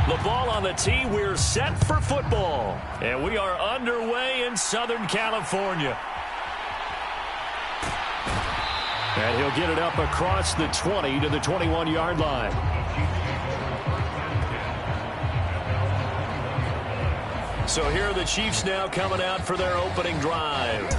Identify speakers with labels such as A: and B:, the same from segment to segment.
A: The ball on the tee. We're set for football. And we are underway in Southern California. And he'll get it up across the 20 to the 21-yard line. So here are the Chiefs now coming out for their opening drive.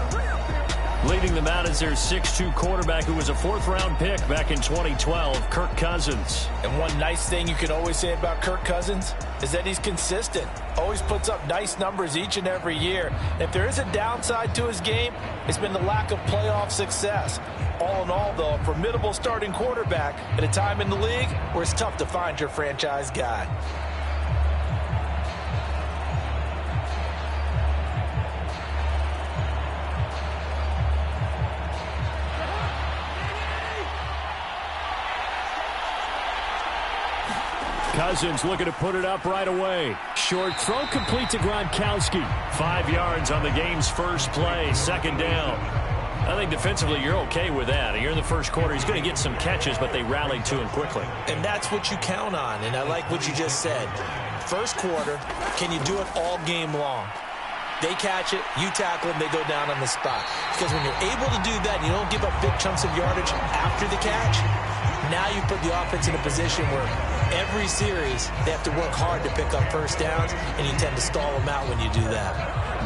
A: Leading them out is their 6'2 quarterback who was a fourth-round pick back in 2012, Kirk Cousins.
B: And one nice thing you can always say about Kirk Cousins is that he's consistent. Always puts up nice numbers each and every year. If there is a downside to his game, it's been the lack of playoff success. All in all, though, a formidable starting quarterback at a time in the league where it's tough to find your franchise guy.
A: Cousins looking to put it up right away. Short throw complete to Gronkowski. 5 yards on the game's first play. Second down. I think defensively you're okay with that. You're in the first quarter. He's going to get some catches, but they rallied to him quickly.
B: And that's what you count on, and I like what you just said. First quarter, can you do it all game long? They catch it, you tackle them, they go down on the spot. Because when you're able to do that, and you don't give up big chunks of yardage after the catch, now you put the offense in a position where every series they have to work hard to pick up first downs, and you tend to stall them out when you do that.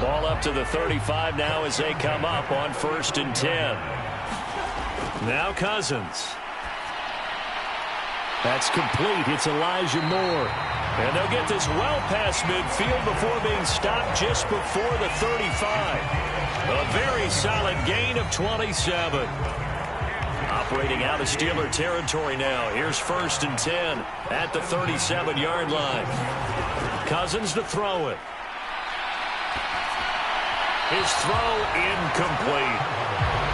A: Ball up to the 35 now as they come up on 1st and 10. Now Cousins. That's complete. It's Elijah Moore. And they'll get this well past midfield before being stopped just before the 35. A very solid gain of 27. Operating out of Steeler territory now. Here's 1st and 10 at the 37-yard line. Cousins to throw it. His throw incomplete.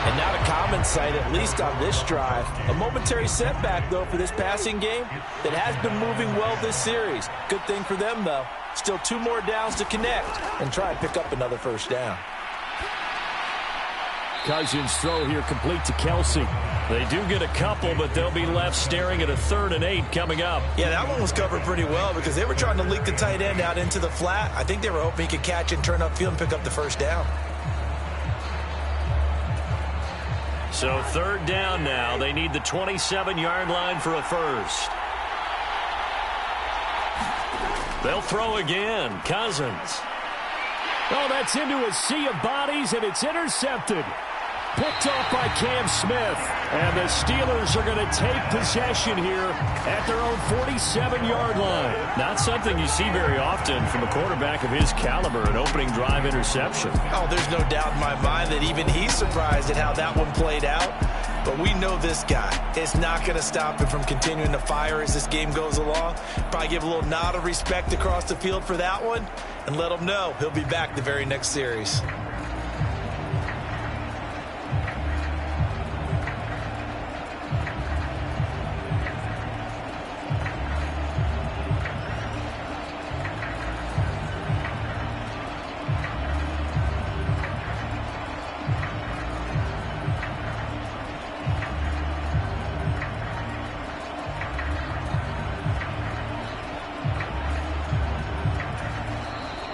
B: And not a common sight, at least on this drive. A momentary setback, though, for this passing game that has been moving well this series. Good thing for them, though. Still 2 more downs to connect and try and pick up another first down.
A: Cousins' throw here complete to Kelsey. They do get a couple, but they'll be left staring at a 3rd and 8 coming up.
B: Yeah, that one was covered pretty well because they were trying to leak the tight end out into the flat. I think they were hoping he could catch and turn upfield and pick up the first down.
A: So 3rd down now. They need the 27-yard line for a first. They'll throw again. Cousins. Oh, that's into a sea of bodies, and it's intercepted. Picked off by Cam Smith. And the Steelers are going to take possession here at their own 47-yard line. Not something you see very often from a quarterback of his caliber, an opening drive interception.
B: Oh, there's no doubt in my mind that even he's surprised at how that one played out. But we know this guy. It's not going to stop him from continuing to fire as this game goes along. Probably give a little nod of respect across the field for that one and let him know he'll be back the very next series.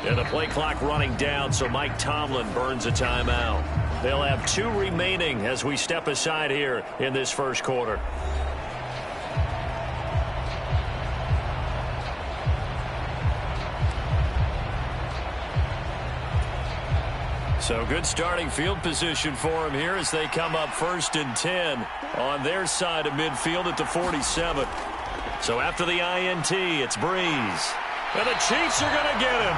A: And the play clock running down, so Mike Tomlin burns a timeout. They'll have 2 remaining as we step aside here in this first quarter. So good starting field position for him here as they come up 1st and 10 on their side of midfield at the 47. So after the INT, it's Breeze. And the Chiefs are going to get him.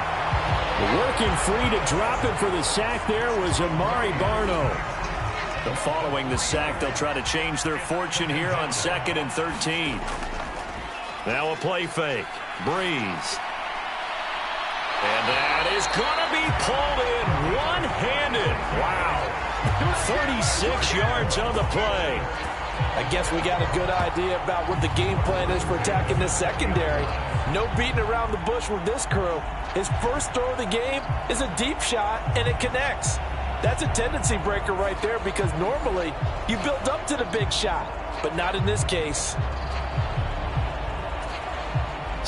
A: Working free to drop him for the sack there was Amari Barno. But following the sack, they'll try to change their fortune here on 2nd and 13. Now a play fake. Breeze. And that is going to be pulled in one-handed. Wow. 36 yards on the play.
B: I guess we got a good idea about what the game plan is for attacking this secondary. No beating around the bush with this crew. His first throw of the game is a deep shot, and it connects. That's a tendency breaker right there because normally you build up to the big shot, but not in this case.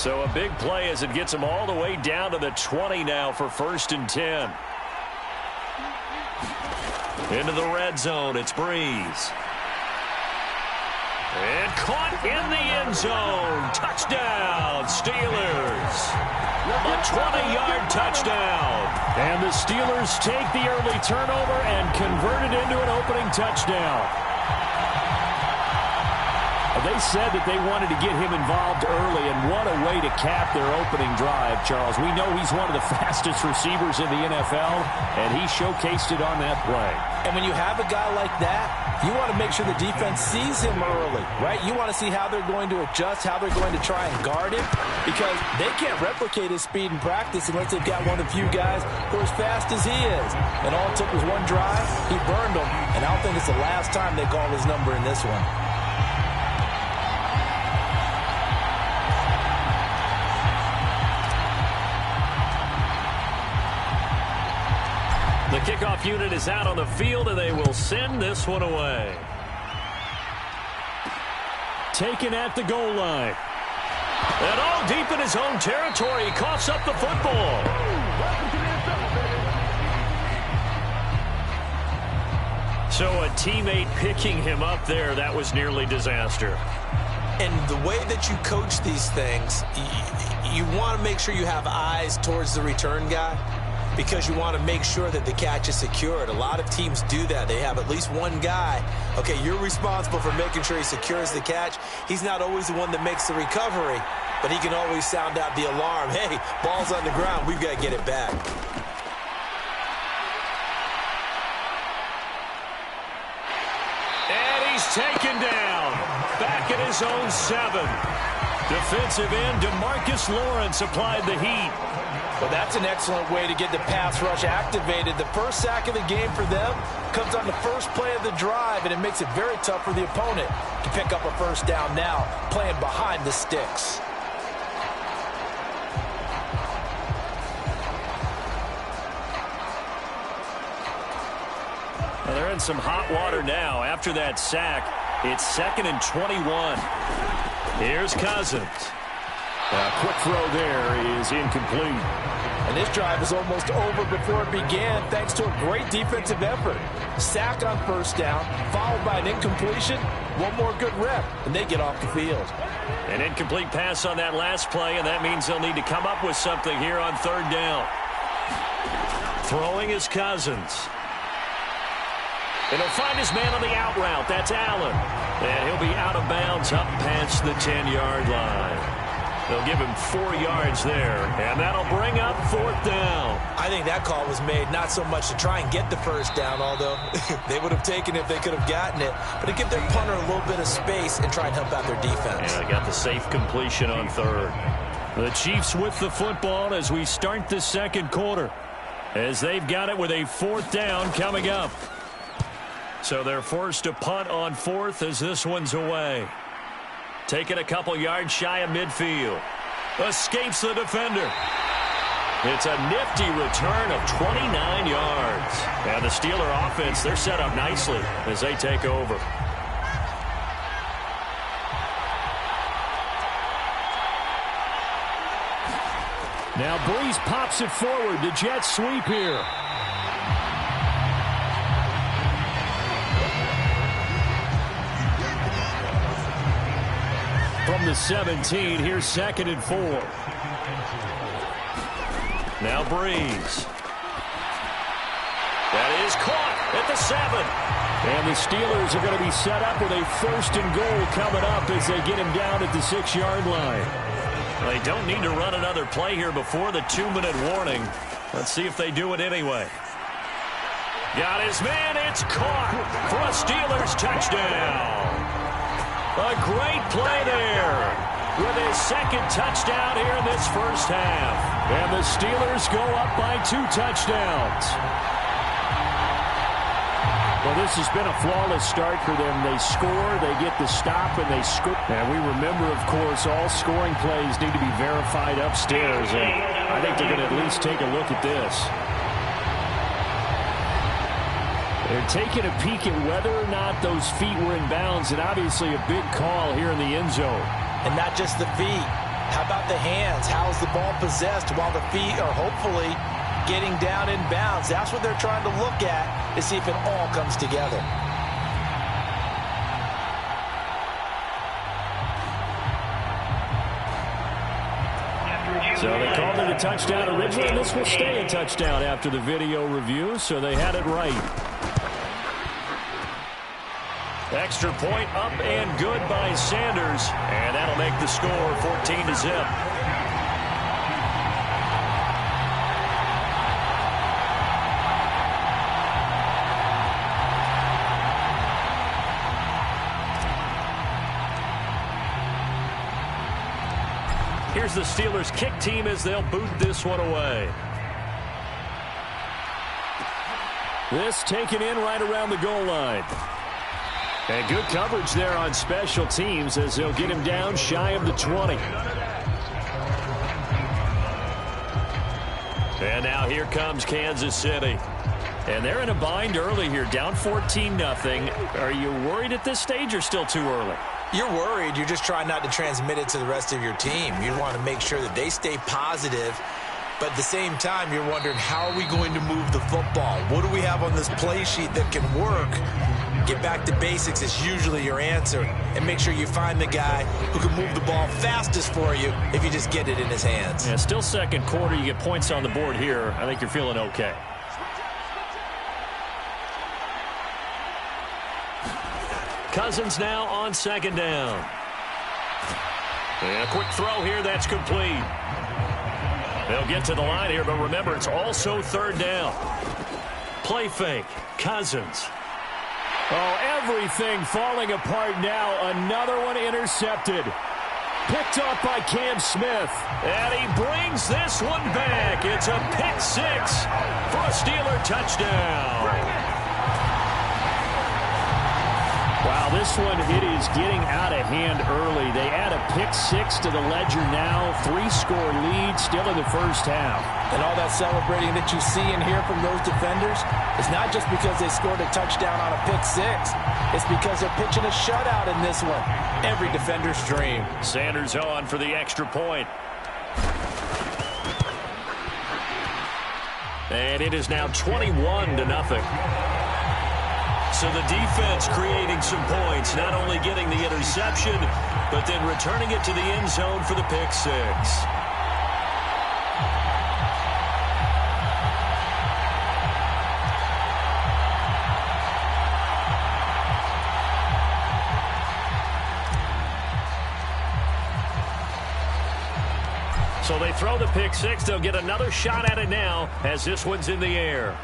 A: So a big play as it gets them all the way down to the 20 now for 1st and 10. Into the red zone, it's Breeze. And caught in the end zone. Touchdown, Steelers. A 20-yard touchdown. And the Steelers take the early turnover and convert it into an opening touchdown. They said that they wanted to get him involved early, and what a way to cap their opening drive, Charles. We know he's one of the fastest receivers in the NFL, and he showcased it on that play.
B: And when you have a guy like that, you want to make sure the defense sees him early, right? You want to see how they're going to adjust, how they're going to try and guard him, because they can't replicate his speed in practice unless they've got one of the few guys who are as fast as he is. And all it took was one drive. He burned them, and I don't think it's the last time they call his number in this one.
A: The kickoff unit is out on the field, and they will send this one away. Taken at the goal line. And all deep in his own territory, he coughs up the football. So a teammate picking him up there, that was nearly disaster.
B: And the way that you coach these things, you want to make sure you have eyes towards the return guy, because you want to make sure that the catch is secured. A lot of teams do that. They have at least one guy. Okay, you're responsible for making sure he secures the catch. He's not always the one that makes the recovery, but he can always sound out the alarm. Hey, ball's on the ground. We've got to get it back.
A: And he's taken down. Back at his own 7. Defensive end DeMarcus Lawrence applied the heat.
B: Well, that's an excellent way to get the pass rush activated. The first sack of the game for them comes on the first play of the drive, and it makes it very tough for the opponent to pick up a first down now, playing behind the sticks.
A: Well, they're in some hot water now. After that sack, it's 2nd and 21. Here's Cousins. A quick throw there is incomplete.
B: And this drive is almost over before it began, thanks to a great defensive effort. Sack on first down, followed by an incompletion. One more good rep, and they get off the field.
A: An incomplete pass on that last play, and that means they'll need to come up with something here on 3rd down. Throwing is Cousins. And he'll find his man on the out route. That's Allen. And he'll be out of bounds up past the 10-yard line. They'll give him 4 yards there, and that'll bring up 4th down.
B: I think that call was made not so much to try and get the first down, although they would have taken it if they could have gotten it, but to give their punter a little bit of space and try and help out their defense.
A: Yeah, they got the safe completion on 3rd. The Chiefs with the football as we start the 2nd quarter, as they've got it with a 4th down coming up. So they're forced to punt on 4th as this one's away. Taking a couple yards shy of midfield. Escapes the defender. It's a nifty return of 29 yards. And the Steeler offense, they're set up nicely as they take over. Now Breeze pops it forward. The Jets sweep here. From the 17, here's 2nd and 4. Now Breeze. That is caught at the 7. And the Steelers are going to be set up with a 1st and goal coming up as they get him down at the 6-yard line. Well, they don't need to run another play here before the 2-minute warning. Let's see if they do it anyway. Got his man. It's caught for a Steelers touchdown. A great play there with his 2nd touchdown here in this first half. And the Steelers go up by 2 touchdowns. Well, this has been a flawless start for them. They score, they get the stop, and they score. And we remember, of course, all scoring plays need to be verified upstairs. And I think they're going to at least take a look at this. They're taking a peek at whether or not those feet were in bounds, and obviously a big call here in the end zone.
B: And not just the feet. How about the hands? How is the ball possessed while the feet are hopefully getting down in bounds? That's what they're trying to look at to see if it all comes together.
A: So they called it a touchdown originally, and this will stay a touchdown after the video review, so they had it right. Extra point up and good by Sanders, and that'll make the score 14-0. Here's the Steelers' kick team as they'll boot this one away. This taken in right around the goal line. And good coverage there on special teams as they'll get him down shy of the 20. And now here comes Kansas City. And they're in a bind early here, down 14-0. Are you worried at this stage or still too early?
B: You're worried. You're just trying not to transmit it to the rest of your team. You want to make sure that they stay positive. But at the same time, you're wondering, how are we going to move the football? What do we have on this play sheet that can work? Get back to basics is usually your answer. And make sure you find the guy who can move the ball fastest for you if you just get it in his hands.
A: Yeah, still second quarter. You get points on the board here. I think you're feeling okay. Cousins now on second down. And a quick throw here, that's complete. They'll get to the line here, but remember, it's also third down. Play fake, Cousins. Oh, everything falling apart now. Another one intercepted. Picked off by Cam Smith. And he brings this one back. It's a pick six for a Steeler touchdown. Wow, this one, it is getting out of hand early. They add a pick six to the ledger now. 3-score lead still in the first half.
B: And all that celebrating that you see and hear from those defenders is not just because they scored a touchdown on a pick six. It's because they're pitching a shutout in this one. Every defender's dream.
A: Sanders on for the extra point. And it is now 21-0. So the defense creating some points, not only getting the interception, but then returning it to the end zone for the pick six. So they throw the pick six. They'll get another shot at it now as this one's in the air.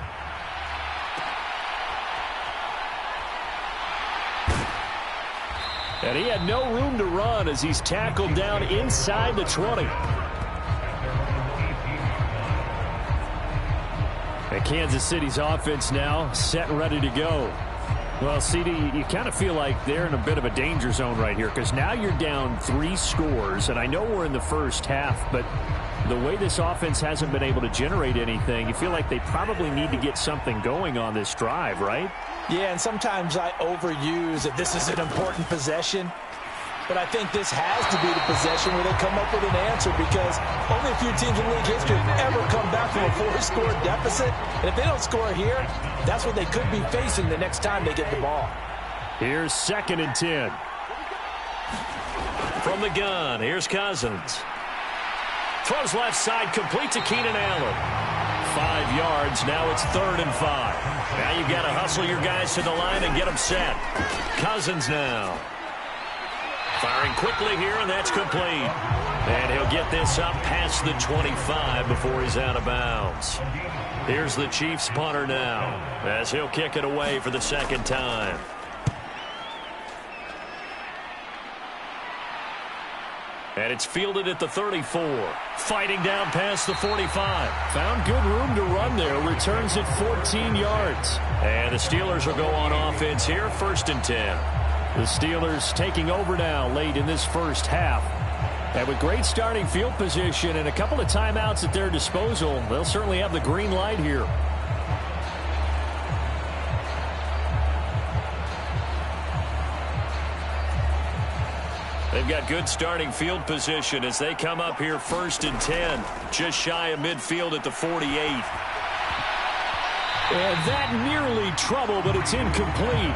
A: And he had no room to run as he's tackled down inside the 20. And Kansas City's offense now set and ready to go. Well, CD, you kind of feel like they're in a bit of a danger zone right here because now you're down 3 scores. And I know we're in the first half, but the way this offense hasn't been able to generate anything, you feel like they probably need to get something going on this drive, right?
B: Yeah, and sometimes I overuse that this is an important possession. But I think this has to be the possession where they come up with an answer because only a few teams in league history have ever come back from a 4-score deficit. And if they don't score here, that's what they could be facing the next time they get the ball.
A: Here's 2nd and 10. From the gun, here's Cousins. Throws left side, complete to Keenan Allen. 5 yards, now it's 3rd and 5. Now you've got to hustle your guys to the line and get them set. Cousins now. Firing quickly here, and that's complete. And he'll get this up past the 25 before he's out of bounds. Here's the Chiefs punter now as he'll kick it away for the 2nd time. And it's fielded at the 34. Fighting down past the 45. Found good room to run there. Returns it 14 yards. And the Steelers will go on offense here, 1st and 10. The Steelers taking over now late in this first half. And with great starting field position and a couple of timeouts at their disposal, they'll certainly have the green light here. They've They've got good starting field position as they come up here 1st and 10, just shy of midfield at the 48.
C: And that nearly trouble, but it's incomplete.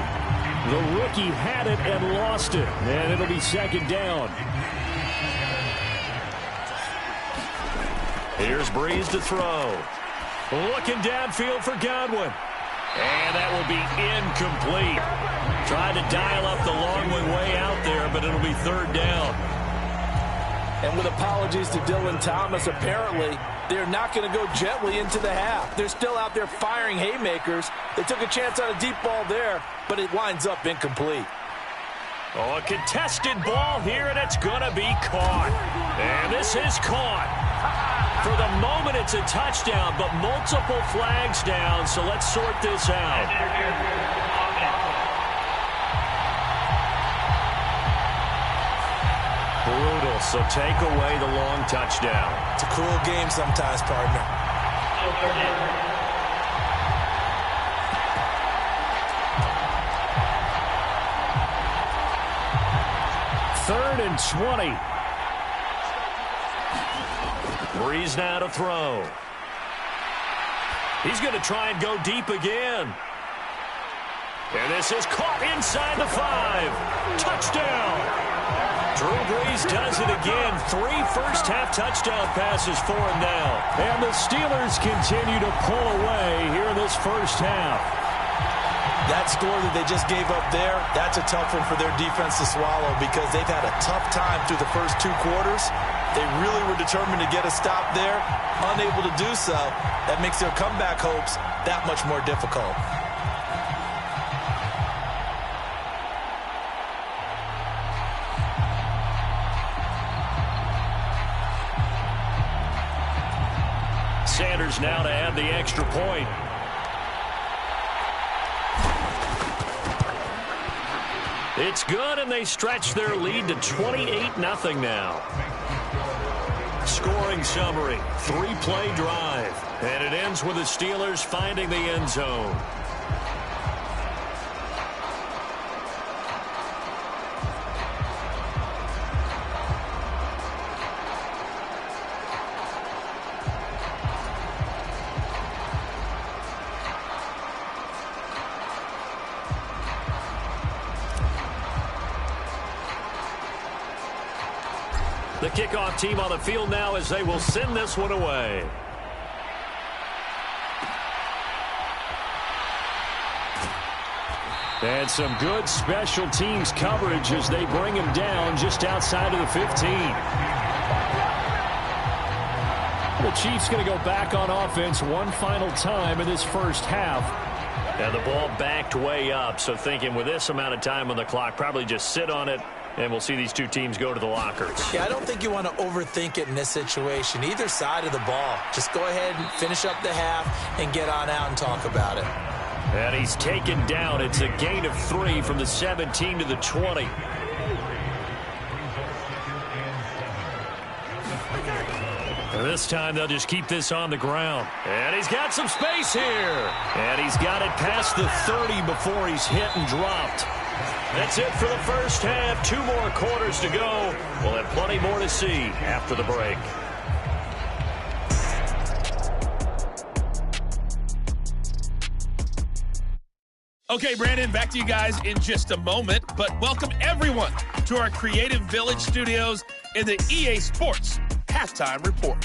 C: The rookie had it and lost it, and it'll be 2nd down.
A: Here's Breeze to throw. Looking downfield for Godwin. And that will be incomplete. Tried to dial up the long way out there, but it'll be 3rd down.
B: And with apologies to Dylan Thomas, apparently they're not going to go gently into the half. They're still out there firing haymakers. They took a chance on a deep ball there, but it winds up incomplete.
A: Oh, a contested ball here, and it's going to be caught. And this is caught. For the moment, it's a touchdown, but multiple flags down, so let's sort this out. Brutal, so take away the long touchdown.
B: It's a cruel game sometimes, partner.
C: 3rd and 20.
A: Breeze now to throw. He's going to try and go deep again. And this is caught inside the 5. Touchdown. Drew Brees does it again. 3 first-half touchdown passes for him now.
C: And the Steelers continue to pull away here in this first half.
B: That score that they just gave up there, that's a tough one for their defense to swallow because they've had a tough time through the first 2 quarters. They really were determined to get a stop there, unable to do so. That makes their comeback hopes that much more difficult.
A: Sanders now to add the extra point. It's good, and they stretch their lead to 28-0 now. Scoring summary, 3-play drive. And it ends with the Steelers finding the end zone. The kickoff team on the field now as they will send this one away.
C: And some good special teams coverage as they bring him down just outside of the 15. The Chiefs going to go back on offense one final time in this first half.
A: And the ball backed way up, so thinking with this amount of time on the clock, probably just sit on it, and we'll see these 2 teams go to the lockers.
B: Yeah, I don't think you want to overthink it in this situation. Either side of the ball. Just go ahead and finish up the half and get on out and talk about it.
A: And he's taken down. It's a gain of 3 from the 17 to the 20. And this time they'll just keep this on the ground. And he's got some space here. And he's got it past the 30 before he's hit and dropped. That's it for the first half. 2 more quarters to go. We'll have plenty more to see after the break.
D: Okay, Brandon, back to you guys in just a moment. But welcome everyone to our Creative Village studios in the EA Sports Halftime Report.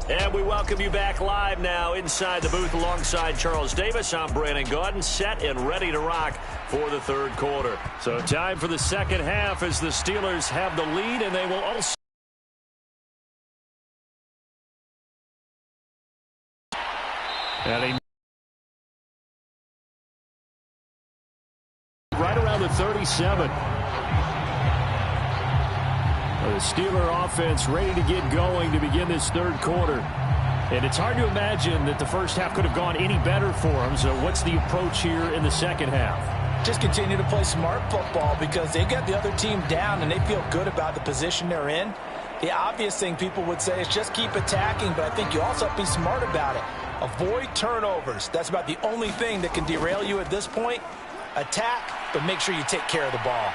A: And we welcome you back live now inside the booth alongside Charles Davis. I'm Brandon Gaudin, set and ready to rock for the 3rd quarter. So time for the second half as the Steelers have the lead, and they will also...
C: And right around the 37. The Steeler offense ready to get going to begin this 3rd quarter. And it's hard to imagine that the first half could have gone any better for them. So what's the approach here in the second half?
B: Just continue to play smart football because they got the other team down and they feel good about the position they're in. The obvious thing people would say is just keep attacking, but I think you also have to be smart about it. Avoid turnovers. That's about the only thing that can derail you at this point. Attack, but make sure you take care of the ball.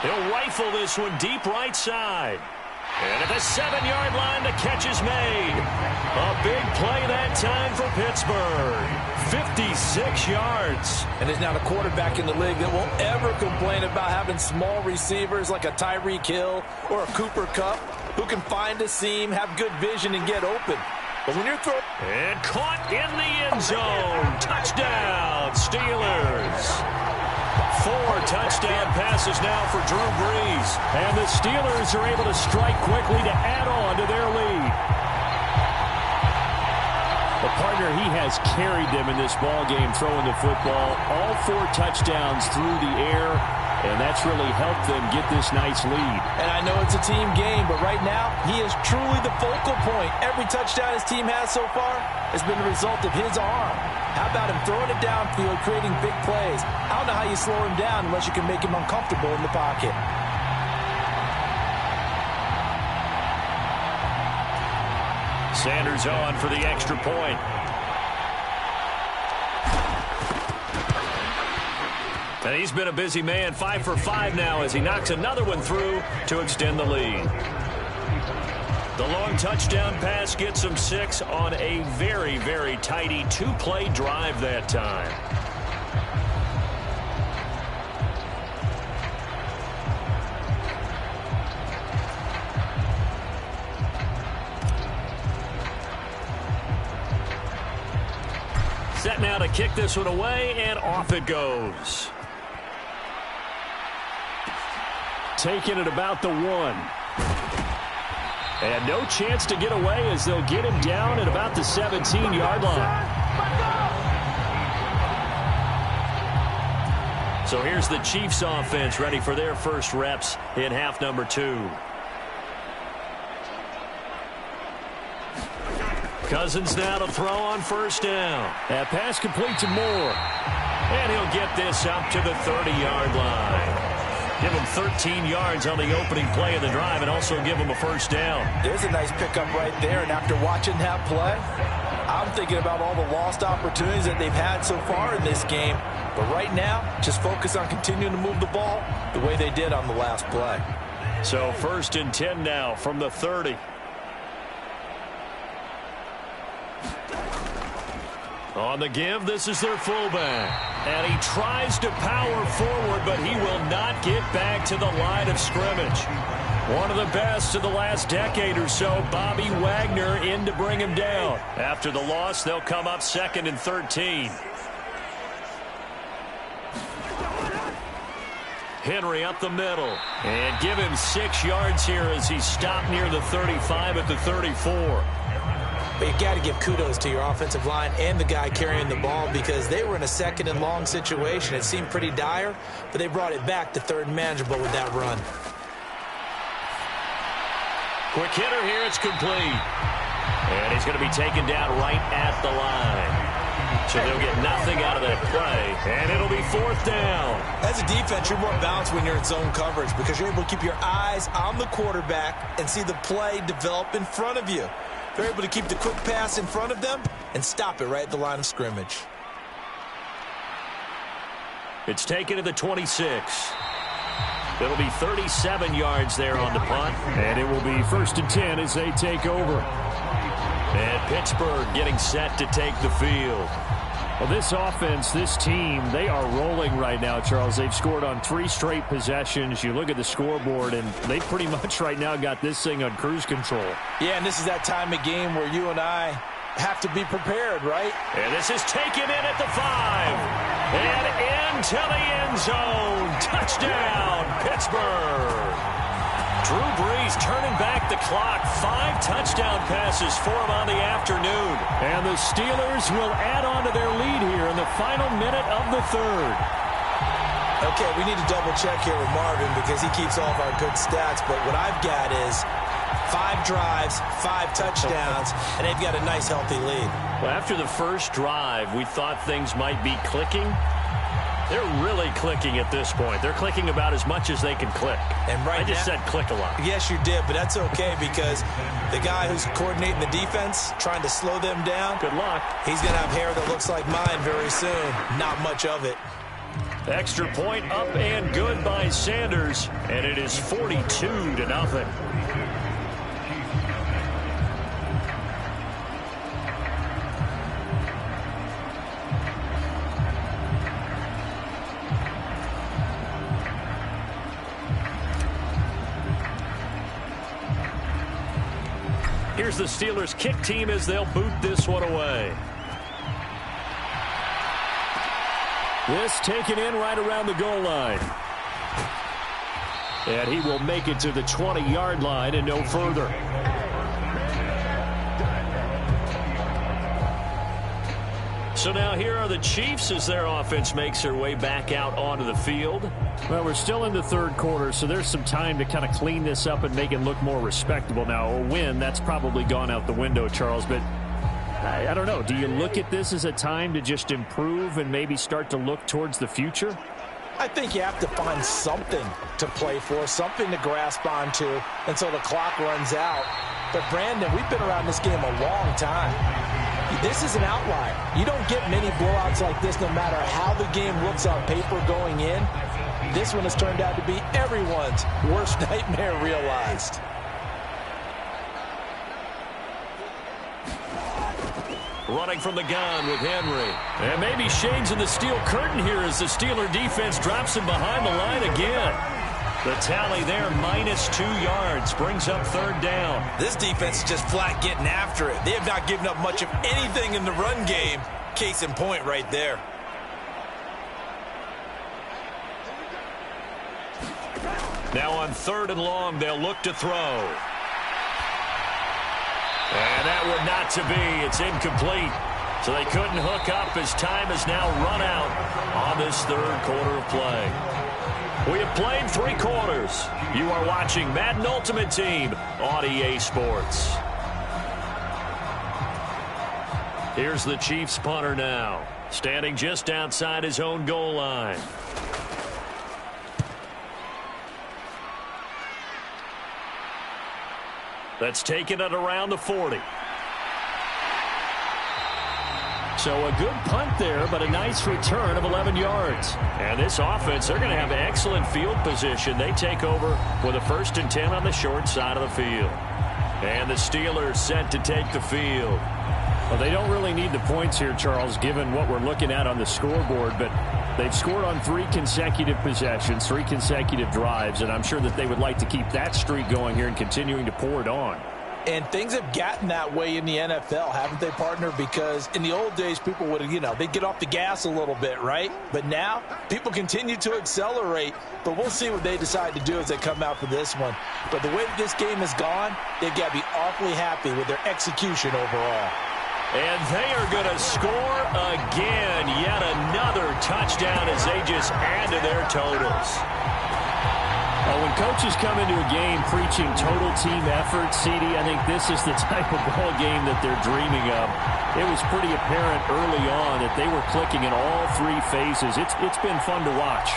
A: He'll rifle this one deep right side. And at the 7-yard line, the catch is made. A big play that time for Pittsburgh. 56 yards.
B: And there's not a quarterback in the league that will ever complain about having small receivers like a Tyreek Hill or a Cooper Kupp who can find a seam, have good vision, and get open. But when you're throwing...
A: And caught in the end zone. Touchdown, Steelers. 4 touchdown passes now for Drew Brees.
C: And the Steelers are able to strike quickly to add on to their lead. The partner, he has carried them in this ball game throwing the football. All 4 touchdowns through the air, and that's really helped them get this nice lead.
B: And I know it's a team game, but right now, he is truly the focal point. Every touchdown his team has so far has been the result of his arm. How about him throwing it downfield, creating big plays? I don't know how you slow him down unless you can make him uncomfortable in the pocket.
A: Sanders on for the extra point. And he's been a busy man, 5 for 5 now as he knocks another one through to extend the lead. The long touchdown pass gets him 6 on a very, very tidy 2-play drive that time. Set now to kick this one away, and off it goes.
C: Taking it about the 1. And no chance to get away as they'll get him down at about the 17-yard line.
A: So here's the Chiefs offense ready for their first reps in half number 2. Cousins now to throw on first down.
C: That pass complete to Moore.
A: And he'll get this up to the 30-yard line. Give him 13 yards on the opening play of the drive and also give him a first down.
B: There's a nice pickup right there, and after watching that play, I'm thinking about all the lost opportunities that they've had so far in this game. But right now, just focus on continuing to move the ball the way they did on the last play.
A: So 1st and 10 now from the 30. On the give, this is their fullback. And he tries to power forward, but he will not get back to the line of scrimmage. One of the best of the last decade or so, Bobby Wagner in to bring him down. After the loss, they'll come up 2nd and 13. Henry up the middle. And give him 6 yards here as he's stopped near the 35 at the 34.
B: But you got to give kudos to your offensive line and the guy carrying the ball because they were in a 2nd and long situation. It seemed pretty dire, but they brought it back to 3rd and manageable with that run.
A: Quick hitter here, it's complete. And he's going to be taken down right at the line. So they'll get nothing out of that play, and it'll be 4th down.
B: As a defense, you're more balanced when you're in zone coverage because you're able to keep your eyes on the quarterback and see the play develop in front of you. They're able to keep the quick pass in front of them and stop it right at the line of scrimmage.
A: It's taken to the 26. It'll be 37 yards there on the punt.
C: And it will be 1st and 10 as they take over.
A: And Pittsburgh getting set to take the field.
C: Well, this offense, this team, they are rolling right now, Charles. They've scored on 3 straight possessions. You look at the scoreboard, and they pretty much right now got this thing on cruise control.
B: Yeah, and this is that time of game where you and I have to be prepared, right?
A: And this is taken in at the 5. And into the end zone. Touchdown, Pittsburgh. Drew Brees turning back the clock. 5 touchdown passes for him on the afternoon.
C: And the Steelers will add on to their lead here in the final minute of the 3rd.
B: Okay, we need to double check here with Marvin because he keeps all of our good stats. But what I've got is 5 drives, 5 touchdowns, and they've got a nice, healthy lead.
A: Well, after the first drive, we thought things might be clicking. They're really clicking at this point. They're clicking about as much as they can click.
B: And
A: I just said click a lot.
B: Yes, you did, but that's okay because the guy who's coordinating the defense, trying to slow them down,
A: good luck.
B: He's going to have hair that looks like mine very soon. Not much of it.
A: Extra point up and good by Sanders, and it is 42-0. Here's the Steelers' kick team as they'll boot this one away.
C: This taken in right around the goal line. And he will make it to the 20-yard line and no further.
A: So now here are the Chiefs as their offense makes their way back out onto the field.
C: Well, we're still in the third quarter, so there's some time to kind of clean this up and make it look more respectable. Now, a win, that's probably gone out the window, Charles, but I don't know. Do you look at this as a time to just improve and maybe start to look towards the future?
B: I think you have to find something to play for, something to grasp onto until the clock runs out. But, Brandon, we've been around this game a long time. This is an outlier. You don't get many blowouts like this no matter how the game looks on paper going in. This one has turned out to be everyone's worst nightmare realized.
A: Running from the gun with Henry. And maybe shades in the steel curtain here as the Steeler defense drops him behind the line again. The tally there, -2 yards, brings up third down.
B: This defense is just flat getting after it. They have not given up much of anything in the run game. Case in point right there.
A: Now on 3rd and long, they'll look to throw. And that would not to be. It's incomplete. So they couldn't hook up as time has now run out on this third quarter of play. We have played 3 quarters. You are watching Madden Ultimate Team on EA Sports. Here's the Chiefs punter now, standing just outside his own goal line. That's taken it around the 40. So a good punt there, but a nice return of 11 yards. And this offense, they're going to have excellent field position. They take over with a 1st and 10 on the short side of the field. And the Steelers set to take the field.
C: Well, they don't really need the points here, Charles, given what we're looking at on the scoreboard, but they've scored on 3 consecutive possessions, 3 consecutive drives, and I'm sure that they would like to keep that streak going here and continuing to pour it on.
B: And things have gotten that way in the NFL, haven't they, partner? Because in the old days, people would, they'd get off the gas a little bit, right? But now, people continue to accelerate. But we'll see what they decide to do as they come out for this one. But the way that this game has gone, they've got to be awfully happy with their execution overall.
A: And they are going to score again. Yet another touchdown as they just add to their totals.
C: Well, when coaches come into a game preaching total team effort, CD, I think this is the type of ball game that they're dreaming of. It was pretty apparent early on that they were clicking in all 3 phases. It's been fun to watch.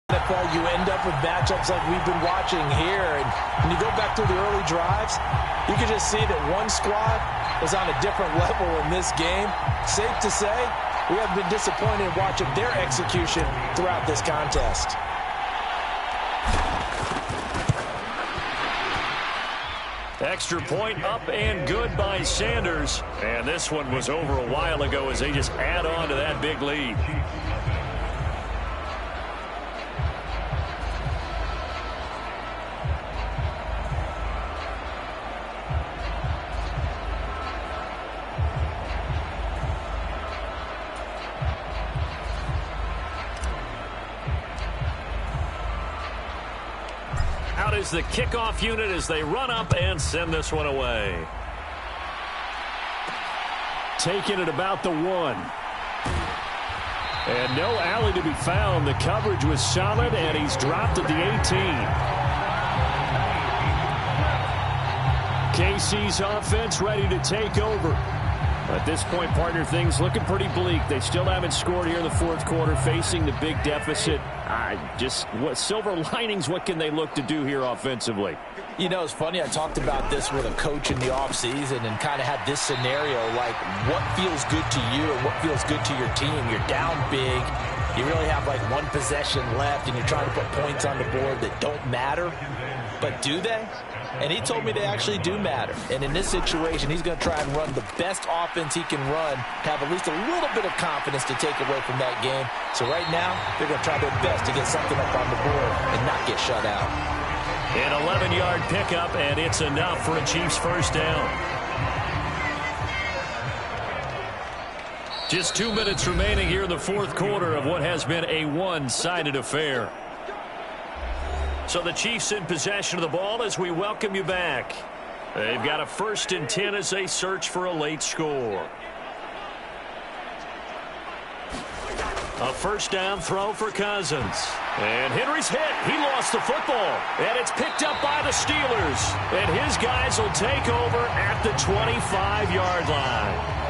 B: NFL, you end up with matchups like we've been watching here, and when you go back through the early drives, you can just see that one squad was on a different level in this game. Safe to say, we have been disappointed watching their execution throughout this contest.
A: Extra point up and good by Sanders. And this one was over a while ago as they just add on to that big lead. Out is the kickoff unit as they run up and send this one away.
C: Taking it about the 1. And no alley to be found. The coverage was solid, and he's dropped at the 18. KC's offense ready to take over. A this point, partner, things looking pretty bleak. They still haven't scored here in the fourth quarter, facing the big deficit. What silver linings, what can they look to do here offensively?
B: You know, it's funny. I talked about this with a coach in the offseason and kind of had this scenario, like what feels good to you and what feels good to your team. You're down big. You really have like one possession left, and you're trying to put points on the board that don't matter. But do they? And he told me they actually do matter. And in this situation, he's going to try and run the best offense he can run to have at least a little bit of confidence to take away from that game. So right now, they're going to try their best to get something up on the board and not get shut out.
A: An 11-yard pickup, and it's enough for a Chiefs first down. Just 2 minutes remaining here in the fourth quarter of what has been a one-sided affair. So the Chiefs in possession of the ball as we welcome you back. They've got a 1st and 10 as they search for a late score. A first down throw for Cousins. And Henry's hit. He lost the football. And it's picked up by the Steelers. And his guys will take over at the 25-yard line.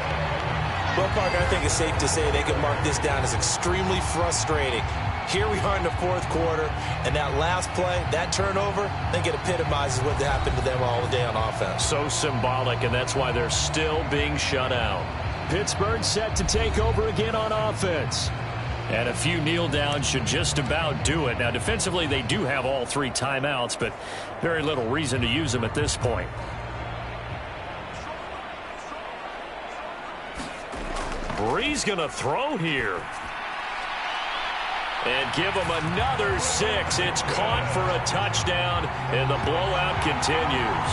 B: Well, Parker, I think it's safe to say they can mark this down as extremely frustrating. Here we are in the fourth quarter, and that last play, that turnover, I think it epitomizes what happened to them all day on offense.
A: So symbolic, and that's why they're still being shut out.
C: Pittsburgh set to take over again on offense.
A: And a few kneel downs should just about do it. Now, defensively, they do have all 3 timeouts, but very little reason to use them at this point. Brees going to throw here. And give him another 6. It's caught for a touchdown, and the blowout continues.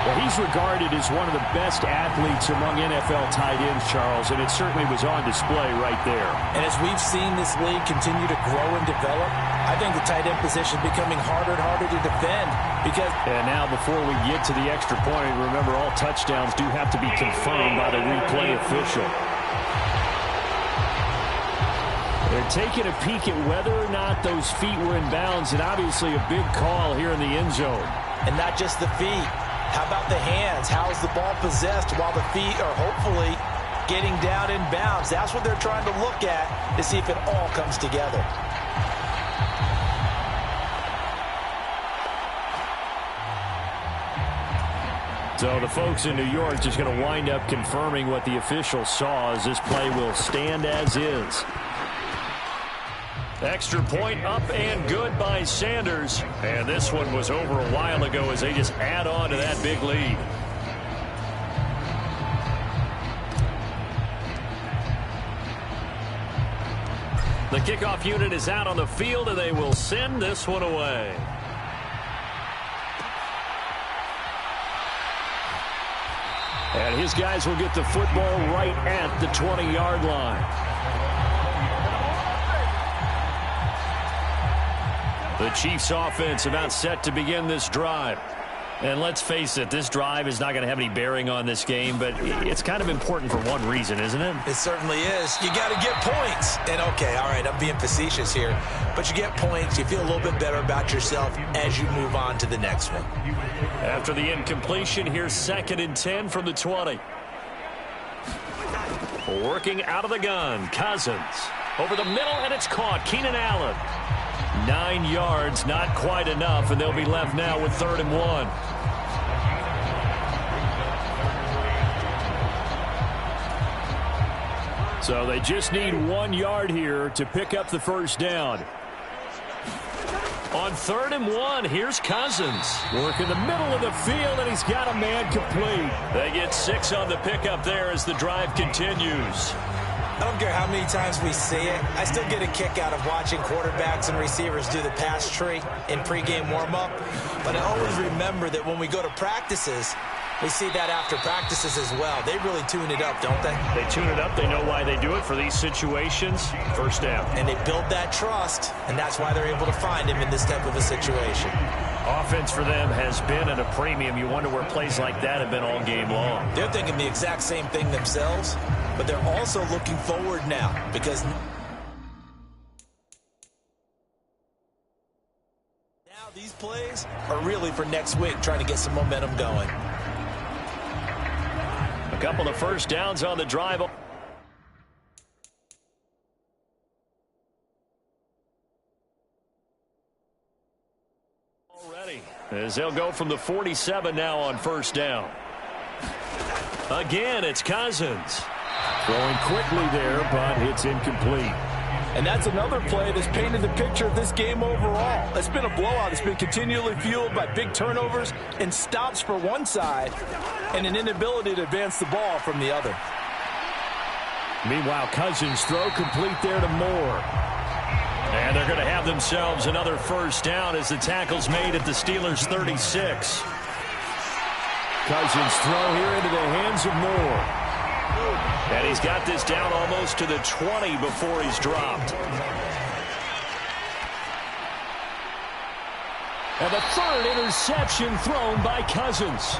C: Well, he's regarded as one of the best athletes among NFL tight ends, Charles, and it certainly was on display right there.
B: And as we've seen this league continue to grow and develop, I think the tight end position is becoming harder and harder to defend because...
C: And now before we get to the extra point, remember all touchdowns do have to be confirmed by the replay official. They're taking a peek at whether or not those feet were in bounds, and obviously a big call here in the end zone.
B: And not just the feet. How about the hands? How is the ball possessed while the feet are hopefully getting down in bounds? That's what they're trying to look at to see if it all comes together.
A: So the folks in New York just going to wind up confirming what the official saw as this play will stand as is. Extra point up and good by Sanders. And this one was over a while ago as they just add on to that big lead. The kickoff unit is out on the field, and they will send this one away.
C: And his guys will get the football right at the 20-yard line.
A: The Chiefs offense about set to begin this drive. And let's face it, this drive is not going to have any bearing on this game, but it's kind of important for one reason, isn't it?
B: It certainly is. You got to get points. And okay, all right, I'm being facetious here, but you get points, you feel a little bit better about yourself as you move on to the next one.
A: After the incompletion, here's 2nd and 10 from the 20. Working out of the gun, Cousins. Over the middle, and it's caught. Keenan Allen. 9 yards, not quite enough, and they'll be left now with 3rd and 1.
C: So they just need 1 yard here to pick up the first down.
A: On 3rd and 1, here's Cousins.
C: Work in the middle of the field, and he's got a man complete.
A: They get 6 on the pickup there as the drive continues.
B: I don't care how many times we see it. I still get a kick out of watching quarterbacks and receivers do the pass tree in pregame warm-up. But I always remember that when we go to practices, we see that after practices as well. They really tune it up, don't they?
A: They tune it up. They know why they do it for these situations. First down.
B: And they build that trust, and that's why they're able to find him in this type of a situation.
A: Offense for them has been at a premium. You wonder where plays like that have been all game long.
B: They're thinking the exact same thing themselves, but they're also looking forward now because now these plays are really for next week, trying to get some momentum going.
A: Couple of first downs on the drive. Already, as they'll go from the 47 now on first down. Again, it's Cousins.
C: Throwing quickly there, but it's incomplete.
B: And that's another play that's painted the picture of this game overall. It's been a blowout. It's been continually fueled by big turnovers and stops for one side and an inability to advance the ball from the other.
C: Meanwhile, Cousins throw complete there to Moore.
A: And they're going to have themselves another first down as the tackle's made at the Steelers' 36.
C: Cousins throw here into the hands of Moore.
A: And he's got this down almost to the 20 before he's dropped.
C: And the third interception thrown by Cousins.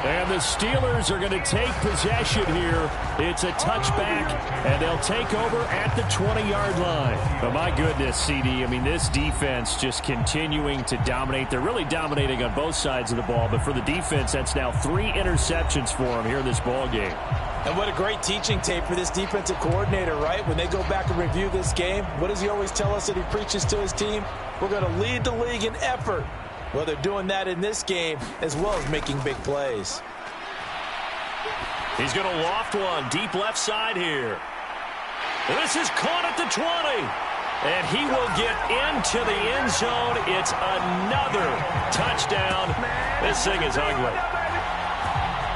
C: And the Steelers are going to take possession here. It's a touchback, and they'll take over at the 20-yard line. But my goodness, CD, I mean, this defense just continuing to dominate. They're really dominating on both sides of the ball. But for the defense, that's now 3 interceptions for them here in this ball game.
B: And what a great teaching tape for this defensive coordinator, right? When they go back and review this game, what does he always tell us that he preaches to his team? We're going to lead the league in effort. Well, they're doing that in this game as well as making big plays.
A: He's going to loft one deep left side here. This is caught at the 20. And he will get into the end zone. It's another touchdown. This thing is ugly.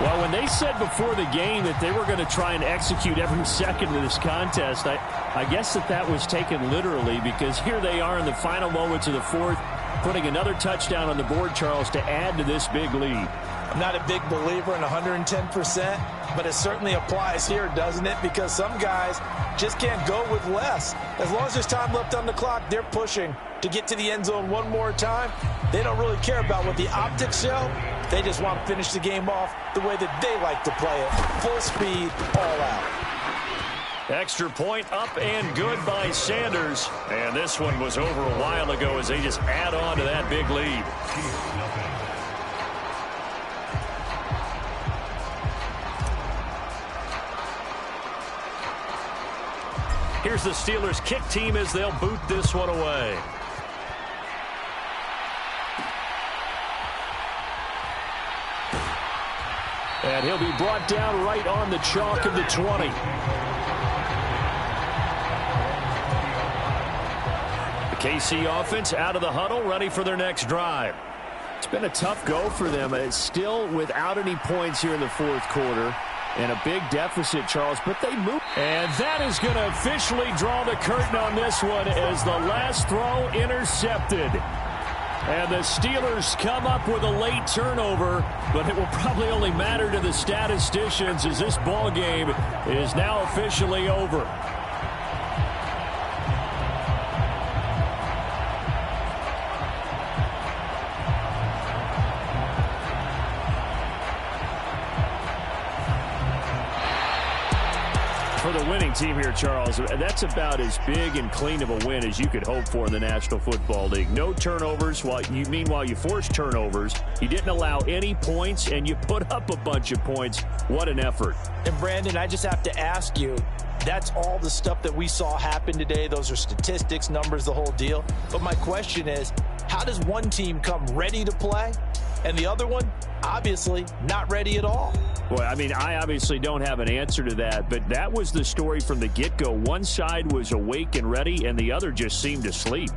C: Well, when they said before the game that they were going to try and execute every second of this contest, I guess that was taken literally, because here they are in the final moments of the fourth, putting another touchdown on the board, Charles, to add to this big lead.
B: I'm not a big believer in 110%, but it certainly applies here, doesn't it? Because some guys just can't go with less. As long as there's time left on the clock, they're pushing to get to the end zone one more time. They don't really care about what the optics show. They just want to finish the game off the way that they like to play it. Full speed, all out.
A: Extra point up and good by Sanders. And this one was over a while ago as they just add on to that big lead. Here's the Steelers kick team as they'll boot this one away.
C: And he'll be brought down right on the chalk of the 20.
A: The KC offense out of the huddle, ready for their next drive.
C: It's been a tough go for them. It's still without any points here in the fourth quarter. And a big deficit, Charles, but they move.
A: And that is going to officially draw the curtain on this one as the last throw intercepted. And the Steelers come up with a late turnover, but it will probably only matter to the statisticians as this ball game is now officially over.
C: For the winning team here, Charles, that's about as big and clean of a win as you could hope for in the National Football League. No turnovers. Meanwhile, you forced turnovers. You didn't allow any points, and you put up a bunch of points. What an effort.
B: And, Brandon, I just have to ask you, that's all the stuff that we saw happen today. Those are statistics, numbers, the whole deal. But my question is, how does one team come ready to play and the other one, obviously, not ready at all?
C: Boy, I mean, I obviously don't have an answer to that, but that was the story from the get-go. One side was awake and ready, and the other just seemed asleep.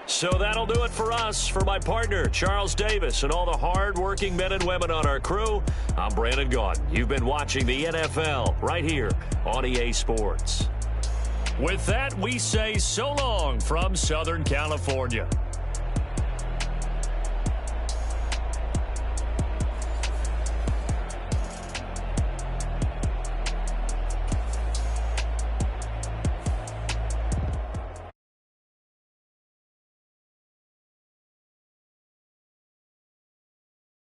A: So that'll do it for us. For my partner, Charles Davis, and all the hard-working men and women on our crew, I'm Brandon Gaudin. You've been watching the NFL right here on EA Sports. With that, we say so long from Southern California.